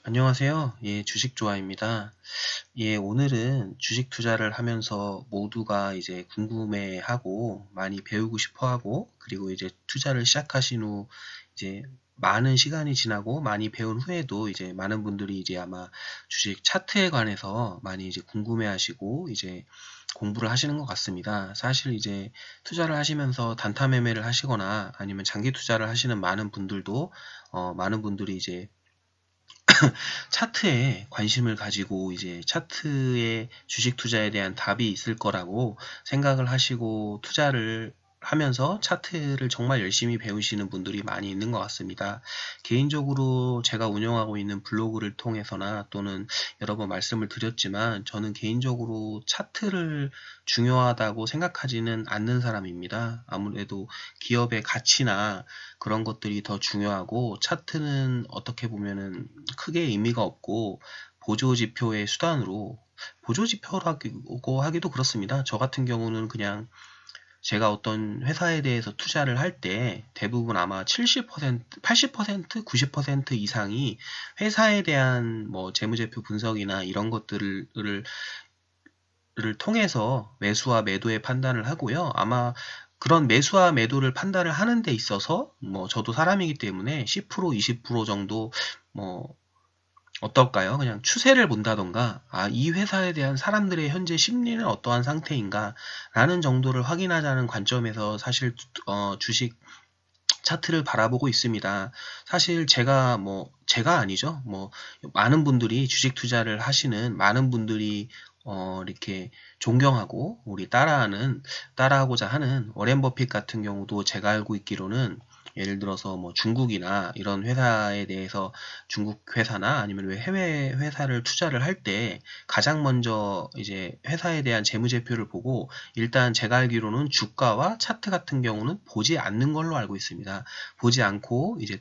안녕하세요. 예, 주식조아입니다. 예, 오늘은 주식 투자를 하면서 모두가 이제 궁금해하고 많이 배우고 싶어하고 그리고 이제 투자를 시작하신 후 이제 많은 시간이 지나고 많이 배운 후에도 이제 많은 분들이 이제 아마 주식 차트에 관해서 많이 이제 궁금해하시고 이제 공부를 하시는 것 같습니다. 사실 이제 투자를 하시면서 단타 매매를 하시거나 아니면 장기 투자를 하시는 많은 분들도 많은 분들이 이제 차트에 관심을 가지고 이제 차트에 주식 투자에 대한 답이 있을 거라고 생각을 하시고 투자를 하면서 차트를 정말 열심히 배우시는 분들이 많이 있는 것 같습니다. 개인적으로 제가 운영하고 있는 블로그를 통해서나 또는 여러 번 말씀을 드렸지만 저는 개인적으로 차트를 중요하다고 생각하지는 않는 사람입니다. 아무래도 기업의 가치나 그런 것들이 더 중요하고 차트는 어떻게 보면은 크게 의미가 없고 보조지표의 수단으로 보조지표라고 하기도 그렇습니다. 저 같은 경우는 그냥 제가 어떤 회사에 대해서 투자를 할 때 대부분 아마 70%, 80%, 90% 이상이 회사에 대한 뭐 재무제표 분석이나 이런 것들을 통해서 매수와 매도의 판단을 하고요. 아마 그런 매수와 매도를 판단을 하는 데 있어서 뭐 저도 사람이기 때문에 10%, 20% 정도 뭐 어떨까요? 그냥 추세를 본다던가, 이 회사에 대한 사람들의 현재 심리는 어떠한 상태인가 라는 정도를 확인하자는 관점에서 사실 주식 차트를 바라보고 있습니다. 사실 제가 아니죠. 뭐 많은 분들이 주식 투자를 하시는 많은 분들이 이렇게 존경하고 우리 따라하고자 하는 워렌 버핏 같은 경우도 제가 알고 있기로는 예를 들어서 뭐 중국이나 이런 회사에 대해서 중국 회사나 아니면 왜 해외 회사를 투자를 할 때 가장 먼저 이제 회사에 대한 재무제표를 보고 일단 제가 알기로는 주가와 차트 같은 경우는 보지 않는 걸로 알고 있습니다. 보지 않고 이제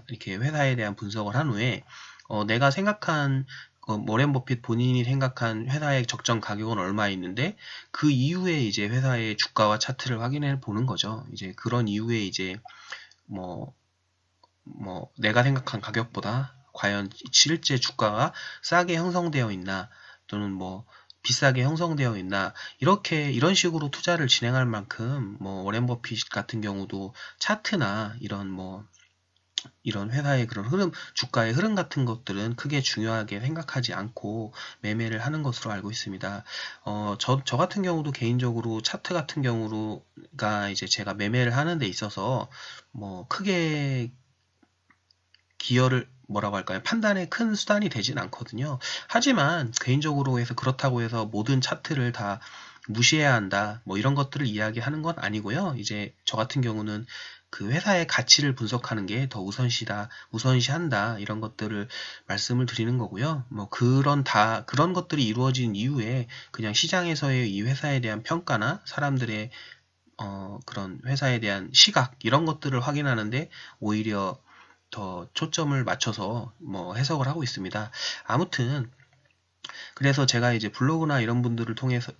이렇게 회사에 대한 분석을 한 후에 내가 생각한 워렌 버핏 본인이 생각한 회사의 적정 가격은 얼마 있는데 그 이후에 이제 회사의 주가와 차트를 확인해 보는 거죠. 이제 그런 이후에 이제 뭐 내가 생각한 가격보다 과연 실제 주가가 싸게 형성되어 있나 또는 뭐 비싸게 형성되어 있나 이런 식으로 투자를 진행할 만큼 뭐 워렌 버핏 같은 경우도 차트나 이런 회사의 그런 흐름, 주가의 흐름 같은 것들은 크게 중요하게 생각하지 않고 매매를 하는 것으로 알고 있습니다. 저 같은 경우도 개인적으로 차트 같은 경우가 이제 제가 매매를 하는 데 있어서 뭐 크게 뭐라고 할까요? 판단에 큰 수단이 되진 않거든요. 하지만 개인적으로 해서 그렇다고 해서 모든 차트를 다 무시해야 한다. 뭐 이런 것들을 이야기하는 건 아니고요. 이제 저 같은 경우는 그 회사의 가치를 분석하는 게 더 우선시한다. 이런 것들을 말씀을 드리는 거고요. 뭐 그런 것들이 이루어진 이후에 그냥 시장에서의 이 회사에 대한 평가나 사람들의 그런 회사에 대한 시각 이런 것들을 확인하는데 오히려 더 초점을 맞춰서 뭐 해석을 하고 있습니다. 아무튼 그래서 제가 이제 블로그나 이런 분들을 통해서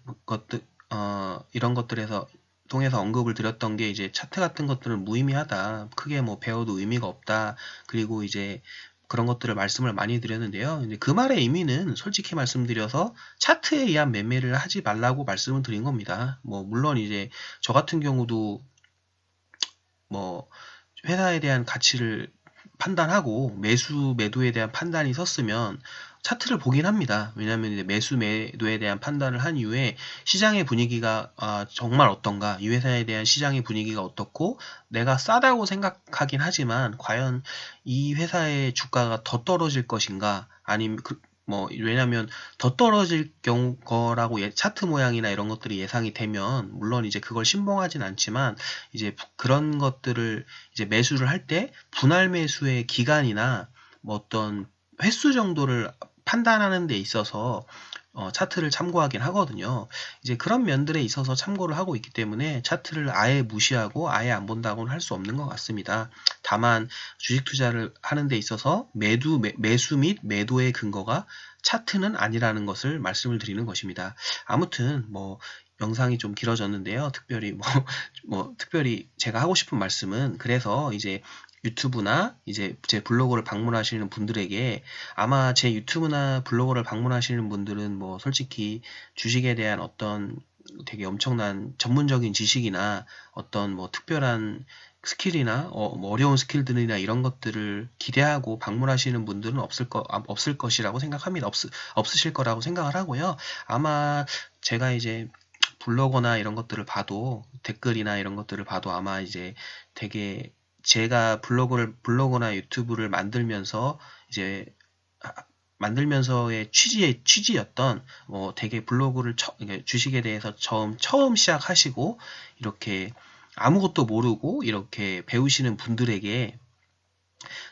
이런 것들에서 통해서 언급을 드렸던 게 이제 차트 같은 것들은 무의미하다. 크게 뭐 배워도 의미가 없다. 그리고 이제 그런 것들을 말씀을 많이 드렸는데요. 이제 그 말의 의미는 솔직히 말씀드려서 차트에 의한 매매를 하지 말라고 말씀을 드린 겁니다. 뭐 물론 이제 저 같은 경우도 뭐 회사에 대한 가치를 판단하고 매도에 대한 판단이 섰으면 차트를 보긴 합니다. 왜냐하면 이제 매도에 대한 판단을 한 이후에 시장의 분위기가 정말 어떤가, 이 회사에 대한 시장의 분위기가 어떻고, 내가 싸다고 생각하긴 하지만 과연 이 회사의 주가가 더 떨어질 것인가, 아니면 왜냐면 더 떨어질 거라고 차트 모양이나 이런 것들이 예상이 되면 물론 이제 그걸 신봉하진 않지만 이제 그런 것들을 이제 매수를 할 때 분할 매수의 기간이나 뭐 어떤 횟수 정도를 판단하는 데 있어서 차트를 참고하긴 하거든요. 이제 그런 면들에 있어서 참고를 하고 있기 때문에 차트를 아예 무시하고 아예 안 본다고는 할 수 없는 것 같습니다. 다만 주식 투자를 하는 데 있어서 매수 및 매도의 근거가 차트는 아니라는 것을 말씀을 드리는 것입니다. 아무튼 뭐 영상이 좀 길어졌는데요. 특별히 특별히 제가 하고 싶은 말씀은 그래서 이제 유튜브나 이제 제 블로그를 방문하시는 분들에게 아마 제 유튜브나 블로그를 방문하시는 분들은 뭐 솔직히 주식에 대한 어떤 되게 엄청난 전문적인 지식이나 어떤 뭐 특별한 스킬이나 뭐 어려운 스킬들이나 이런 것들을 기대하고 방문하시는 분들은 없을 것이라고 생각합니다. 없으실 거라고 생각을 하고요. 아마 제가 이제 블로거나 이런 것들을 봐도 댓글이나 이런 것들을 봐도 아마 이제 되게 제가 블로그나 유튜브를 만들면서 이제 만들면서의 취지였던 되게 그러니까 주식에 대해서 처음 시작하시고 이렇게 아무것도 모르고 이렇게 배우시는 분들에게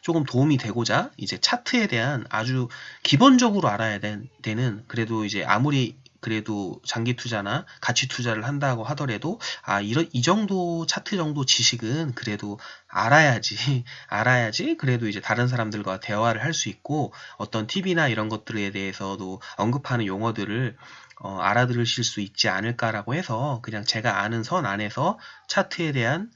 조금 도움이 되고자 이제 차트에 대한 아주 기본적으로 알아야 되는 그래도 이제 아무리 그래도 장기 투자나 가치 투자를 한다고 하더라도 이 정도 차트 정도 지식은 그래도 알아야지 알아야지 그래도 이제 다른 사람들과 대화를 할 수 있고 어떤 팁이나 이런 것들에 대해서도 언급하는 용어들을 알아들으실 수 있지 않을까라고 해서 그냥 제가 아는 선 안에서 차트에 대한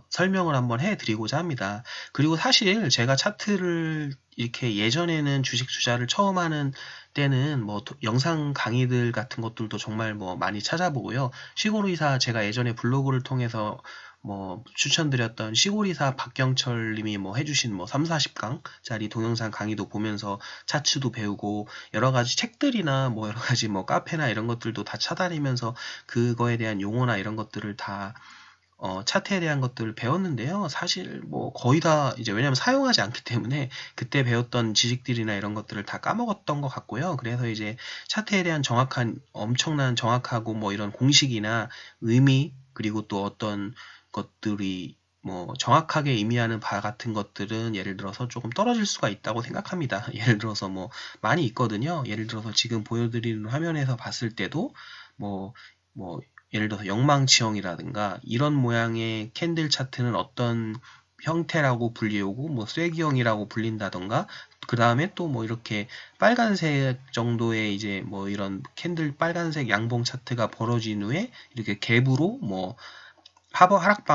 설명을 한번 해드리고자 합니다. 그리고 사실 제가 차트를 이렇게 예전에는 주식 투자를 처음 하는 때는 뭐 영상 강의들 같은 것들도 정말 뭐 많이 찾아보고요. 시골의사 제가 예전에 블로그를 통해서 뭐 추천드렸던 시골의사 박경철 님이 뭐 해주신 뭐 3, 40강짜리 동영상 강의도 보면서 차트도 배우고 여러 가지 책들이나 뭐 여러 가지 뭐 카페나 이런 것들도 다 찾아다니면서 그거에 대한 용어나 이런 것들을 다 차트에 대한 것들을 배웠는데요. 사실 뭐 거의 다 이제 왜냐면 사용하지 않기 때문에 그때 배웠던 지식들이나 이런 것들을 다 까먹었던 것 같고요. 그래서 이제 차트에 대한 엄청난 정확하고 뭐 이런 공식이나 의미 그리고 또 어떤 것들이 뭐 정확하게 의미하는 바 같은 것들은 예를 들어서 조금 떨어질 수가 있다고 생각합니다. 예를 들어서 뭐 많이 있거든요. 예를 들어서 지금 보여드리는 화면에서 봤을 때도 뭐, 뭐 예를 들어서 영망지형이라든가 이런 모양의 캔들 차트는 어떤 형태라고 불리우고 뭐 쐐기형이라고 불린다던가 그 다음에 또 뭐 이렇게 빨간색 정도의 이제 뭐 이런 캔들 빨간색 양봉 차트가 벌어진 후에 이렇게 갭으로 뭐 하락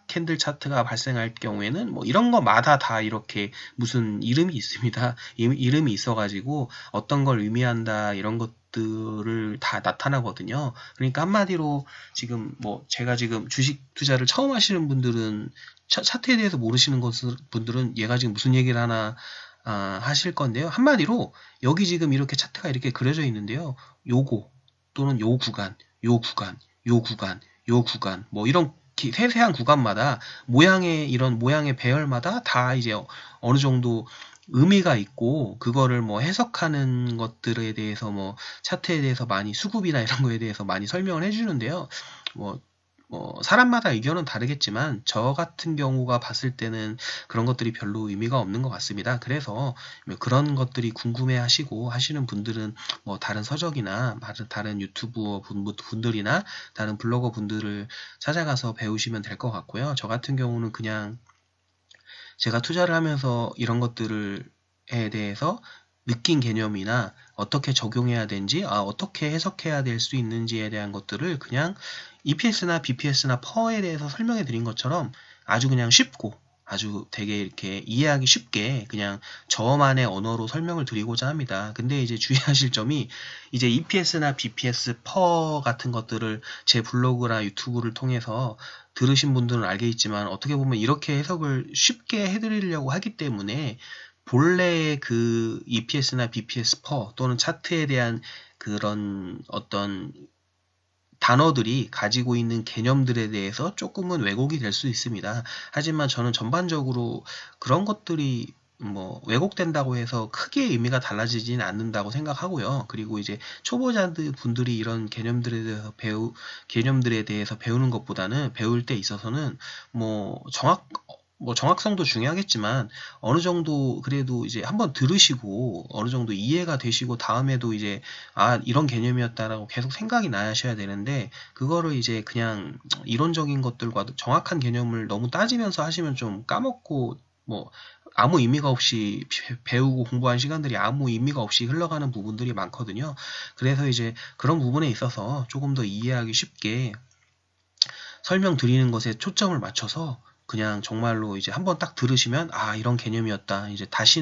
캔들 차트가 발생할 경우에는 뭐 이런 거마다 다 이렇게 무슨 이름이 있습니다. 이름이 있어가지고 어떤 걸 의미한다 이런 것들을 다 나타나거든요. 그러니까 한마디로 지금 뭐 제가 지금 주식 투자를 처음 하시는 분들은 차트에 대해서 모르시는 분들은 얘가 지금 무슨 얘기를 하나 하실 건데요. 한마디로 여기 지금 이렇게 차트가 이렇게 그려져 있는데요. 요거 또는 요 구간, 요 구간, 요 구간, 요 구간, 뭐 이런 세세한 구간마다 이런 모양의 배열마다 다 이제 어느 정도 의미가 있고 그거를 뭐 해석하는 것들에 대해서 뭐 차트에 대해서 많이 수급이나 이런 거에 대해서 많이 설명을 해주는데요. 뭐 사람마다 의견은 다르겠지만 저 같은 경우가 봤을 때는 그런 것들이 별로 의미가 없는 것 같습니다. 그래서 뭐 그런 것들이 궁금해 하시고 하시는 분들은 뭐 다른 서적이나 다른 유튜버 분들이나 다른 블로거 분들을 찾아가서 배우시면 될 것 같고요. 저 같은 경우는 그냥 제가 투자를 하면서 이런 것들에 대해서 느낀 개념이나 어떻게 적용해야 되는지, 어떻게 해석해야 될 수 있는지에 대한 것들을 그냥 EPS나 BPS나 퍼에 대해서 설명해 드린 것처럼 아주 그냥 쉽고 아주 되게 이렇게 이해하기 쉽게 그냥 저만의 언어로 설명을 드리고자 합니다. 근데 이제 주의하실 점이 이제 EPS나 BPS, 퍼 같은 것들을 제 블로그나 유튜브를 통해서 들으신 분들은 알겠지만 어떻게 보면 이렇게 해석을 쉽게 해드리려고 하기 때문에 본래의 그 EPS나 BPS 퍼 또는 차트에 대한 그런 어떤 단어들이 가지고 있는 개념들에 대해서 조금은 왜곡이 될 수 있습니다. 하지만 저는 전반적으로 그런 것들이 뭐 왜곡된다고 해서 크게 의미가 달라지지는 않는다고 생각하고요. 그리고 이제 초보자들 분들이 이런 개념들에 대해서 배우는 것보다는 배울 때 있어서는 뭐 정확성도 중요하겠지만 어느 정도 그래도 이제 한번 들으시고 어느 정도 이해가 되시고 다음에도 이제 이런 개념이었다라고 계속 생각이 나셔야 되는데 그거를 이제 그냥 이론적인 것들과 정확한 개념을 너무 따지면서 하시면 좀 까먹고 뭐 아무 의미가 없이 배우고 공부한 시간들이 아무 의미가 없이 흘러가는 부분들이 많거든요. 그래서 이제 그런 부분에 있어서 조금 더 이해하기 쉽게 설명드리는 것에 초점을 맞춰서 그냥 정말로 이제 한번 딱 들으시면 아, 이런 개념이었다. 이제 다시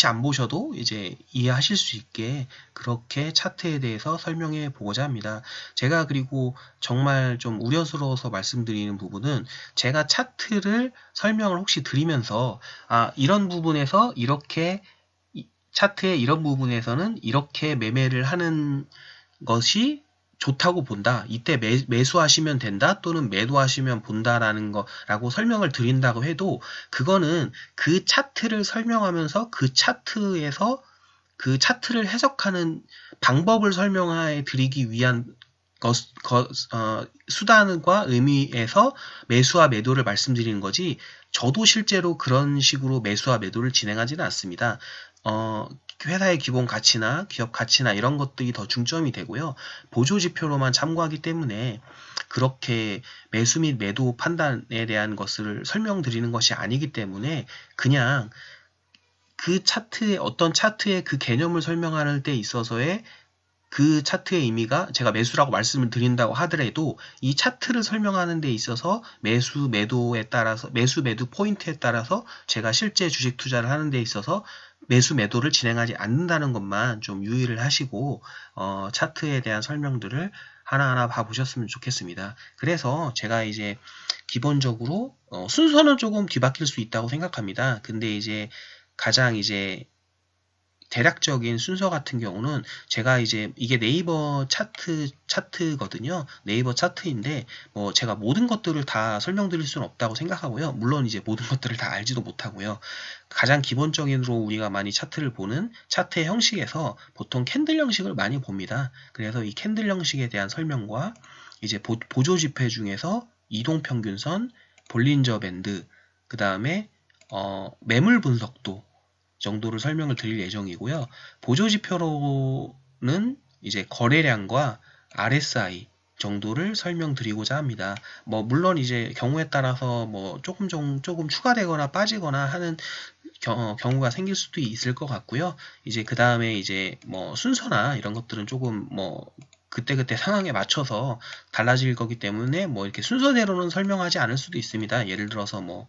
안 보셔도 이제 이해하실 수 있게 그렇게 차트에 대해서 설명해 보고자 합니다. 제가 그리고 정말 좀 우려스러워서 말씀드리는 부분은 제가 차트를 설명을 혹시 드리면서 아, 이런 부분에서 이렇게 차트의 이런 부분에서는 이렇게 매매를 하는 것이 좋다고 본다. 이때 매수하시면 된다 또는 매도하시면 본다라는 거라고 설명을 드린다고 해도 그거는 그 차트를 설명하면서 그 차트에서 그 차트를 해석하는 방법을 설명해 드리기 위한 수단과 의미에서 매수와 매도를 말씀드리는 거지 저도 실제로 그런 식으로 매수와 매도를 진행하지는 않습니다. 회사의 기본 가치나 기업 가치나 이런 것들이 더 중점이 되고요. 보조 지표로만 참고하기 때문에 그렇게 매수 및 매도 판단에 대한 것을 설명드리는 것이 아니기 때문에 그냥 그 차트의 어떤 차트의 그 개념을 설명하는 데 있어서의 그 차트의 의미가 제가 매수라고 말씀을 드린다고 하더라도 이 차트를 설명하는 데 있어서 매수 매도에 따라서 매수 매도 포인트에 따라서 제가 실제 주식 투자를 하는 데 있어서 매수 매도를 진행하지 않는다는 것만 좀 유의를 하시고 차트에 대한 설명들을 하나하나 봐보셨으면 좋겠습니다. 그래서 제가 이제 기본적으로 순서는 조금 뒤바뀔 수 있다고 생각합니다. 근데 이제 가장 이제 대략적인 순서 같은 경우는 제가 이제 이게 네이버 차트거든요. 네이버 차트인데 뭐 제가 모든 것들을 다 설명드릴 수는 없다고 생각하고요. 물론 이제 모든 것들을 다 알지도 못하고요. 가장 기본적으로 우리가 많이 차트를 보는 차트의 형식에서 보통 캔들 형식을 많이 봅니다. 그래서 이 캔들 형식에 대한 설명과 이제 보조 지표 중에서 이동평균선, 볼린저 밴드, 그 다음에 매물 분석도 정도를 설명을 드릴 예정이고요. 보조지표로는 이제 거래량과 RSI 정도를 설명드리고자 합니다. 뭐 물론 이제 경우에 따라서 뭐 조금 추가되거나 빠지거나 하는 경우가 생길 수도 있을 것 같고요. 이제 그 다음에 이제 뭐 순서나 이런 것들은 조금 뭐 그때그때 상황에 맞춰서 달라질 거기 때문에 뭐 이렇게 순서대로는 설명하지 않을 수도 있습니다. 예를 들어서 뭐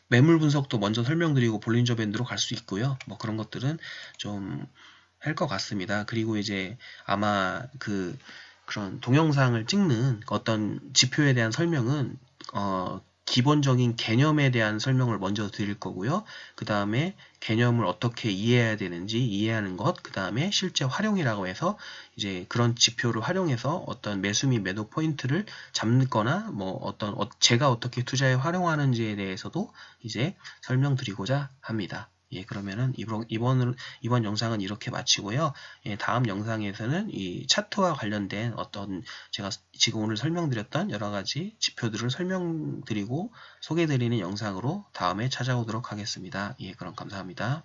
매물 분석도 먼저 설명드리고 볼린저 밴드로 갈 수 있고요. 뭐 그런 것들은 좀 할 것 같습니다. 그리고 이제 아마 그런 동영상을 찍는 어떤 지표에 대한 설명은 기본적인 개념에 대한 설명을 먼저 드릴 거고요. 그 다음에 개념을 어떻게 이해해야 되는지 이해하는 것, 그 다음에 실제 활용이라고 해서 이제 그런 지표를 활용해서 어떤 매수 및 매도 포인트를 잡거나 뭐 제가 어떻게 투자에 활용하는지에 대해서도 이제 설명드리고자 합니다. 예, 그러면은 이번 영상은 이렇게 마치고요. 예, 다음 영상에서는 이 차트와 관련된 어떤 제가 지금 오늘 설명드렸던 여러 가지 지표들을 설명드리고 소개드리는 영상으로 다음에 찾아오도록 하겠습니다. 예, 그럼 감사합니다.